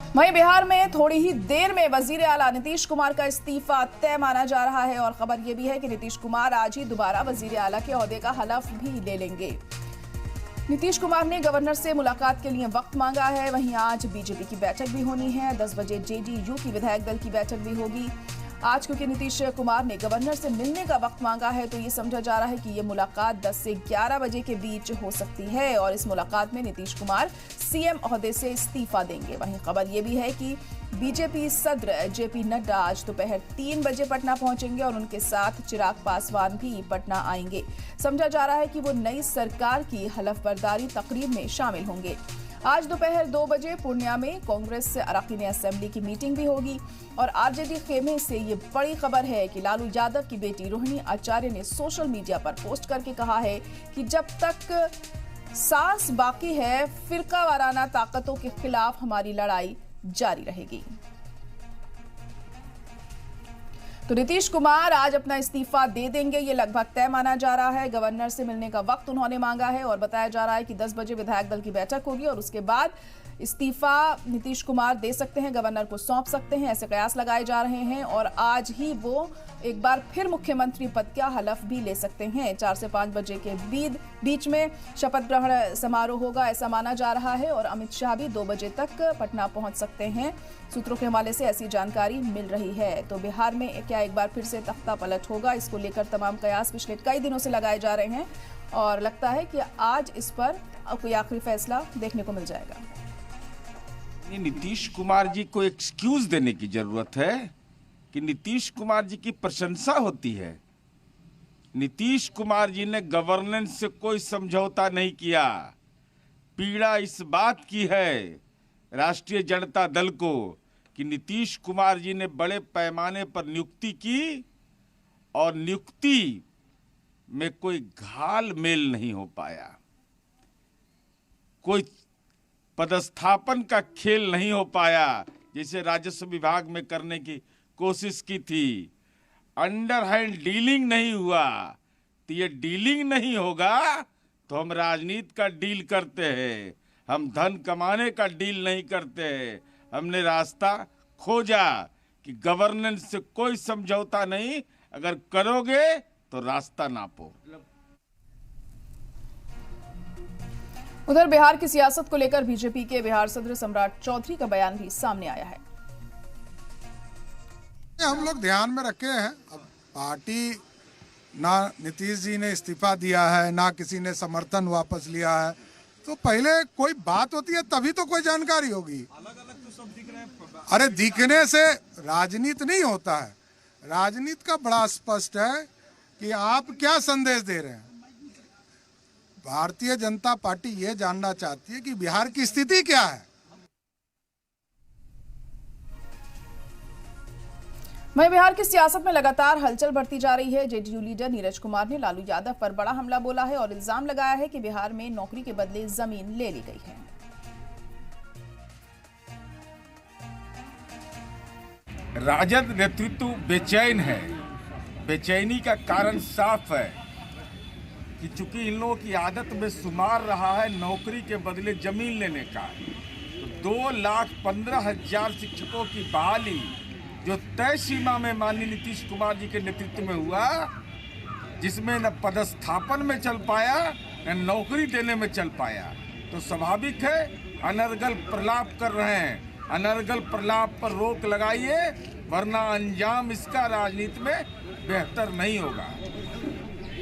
वहीं बिहार में थोड़ी ही देर में वजीर आला नीतीश कुमार का इस्तीफा तय माना जा रहा है और खबर यह भी है कि नीतीश कुमार आज ही दोबारा वजीर आला के ओहदे का हलफ भी ले लेंगे। नीतीश कुमार ने गवर्नर से मुलाकात के लिए वक्त मांगा है। वहीं आज बीजेपी की बैठक भी होनी है। 10 बजे जेडीयू की विधायक दल की बैठक भी होगी। आज क्योंकि नीतीश कुमार ने गवर्नर से मिलने का वक्त मांगा है तो ये समझा जा रहा है कि ये मुलाकात 10 से 11 बजे के बीच हो सकती है और इस मुलाकात में नीतीश कुमार सीएम ओहदे से इस्तीफा देंगे। वहीं खबर ये भी है कि बीजेपी सदर जेपी नड्डा आज दोपहर 3 बजे पटना पहुंचेंगे और उनके साथ चिराग पासवान भी पटना आएंगे। समझा जा रहा है कि वो नई सरकार की हलफबरदारी तकरीब में शामिल होंगे। आज दोपहर 2 बजे पूर्णिया में कांग्रेस अरकान असेंबली की मीटिंग भी होगी और आरजेडी खेमे से ये बड़ी खबर है कि लालू यादव की बेटी रोहिणी आचार्य ने सोशल मीडिया पर पोस्ट करके कहा है कि जब तक सांस बाकी है फिरका वाराना ताकतों के खिलाफ हमारी लड़ाई जारी रहेगी। तो नीतीश कुमार आज अपना इस्तीफा दे देंगे, ये लगभग तय माना जा रहा है। गवर्नर से मिलने का वक्त उन्होंने मांगा है और बताया जा रहा है कि 10 बजे विधायक दल की बैठक होगी और उसके बाद इस्तीफा नीतीश कुमार दे सकते हैं, गवर्नर को सौंप सकते हैं, ऐसे कयास लगाए जा रहे हैं और आज ही वो एक बार फिर मुख्यमंत्री पद का हलफ भी ले सकते हैं। 4 से 5 बजे के बीच में शपथ ग्रहण समारोह होगा ऐसा माना जा रहा है और अमित शाह भी 2 बजे तक पटना पहुंच सकते हैं। सूत्रों के हवाले से ऐसी जानकारी मिल रही है। तो बिहार में क्या एक बार फिर से तख्ता पलट होगा, इसको लेकर तमाम कयास पिछले कई दिनों से लगाए जा रहे हैं और लगता है कि आज इस पर कोई आखिरी फैसला देखने को मिल जाएगा। नीतीश कुमार जी को एक्सक्यूज देने की जरूरत है कि नीतीश कुमार जी की प्रशंसा होती है। नीतीश कुमार जी ने गवर्नेंस से कोई समझौता नहीं किया। पीड़ा इस बात की है राष्ट्रीय जनता दल को कि नीतीश कुमार जी ने बड़े पैमाने पर नियुक्ति की और नियुक्ति में कोई घाल मेल नहीं हो पाया, कोई पदस्थापन का खेल नहीं हो पाया जैसे राजस्व विभाग में करने की कोशिश की थी। अंडर हैंड डीलिंग नहीं हुआ। तो ये डीलिंग नहीं होगा तो हम राजनीति का डील करते हैं, हम धन कमाने का डील नहीं करते हैं। हमने रास्ता खोजा कि गवर्नेंस से कोई समझौता नहीं, अगर करोगे तो रास्ता नापो। उधर बिहार की सियासत को लेकर बीजेपी के बिहार सदर सम्राट चौधरी का बयान भी सामने आया है। हम लोग ध्यान में रखे हैं, अब पार्टी ना नीतीश जी ने इस्तीफा दिया है ना किसी ने समर्थन वापस लिया है, तो पहले कोई बात होती है तभी तो कोई जानकारी होगी। अलग-अलग तो सब दिख रहे हैं। अरे दिखने से राजनीति नहीं होता है। राजनीति का बड़ा स्पष्ट है कि आप क्या संदेश दे रहे हैं। भारतीय जनता पार्टी ये जानना चाहती है कि बिहार की स्थिति क्या है। वहीं बिहार की सियासत में लगातार हलचल बढ़ती जा रही है। जेडीयू लीडर नीरज कुमार ने लालू यादव पर बड़ा हमला बोला है और इल्जाम लगाया है कि बिहार में नौकरी के बदले जमीन ले ली गई है। राजद नेतृत्व बेचैन है। बेचैनी का कारण साफ है कि चूंकि इन लोगों की आदत में शुमार रहा है नौकरी के बदले जमीन लेने का। तो 2,15,000 शिक्षकों की बहाली जो तय सीमा में माननीय नीतीश कुमार जी के नेतृत्व में हुआ, जिसमें न पदस्थापन में चल पाया न नौकरी देने में चल पाया, तो स्वाभाविक है अनर्गल प्रलाप कर रहे हैं। अनर्गल प्रलाप पर रोक लगाइए, वरना अंजाम इसका राजनीति में बेहतर नहीं होगा।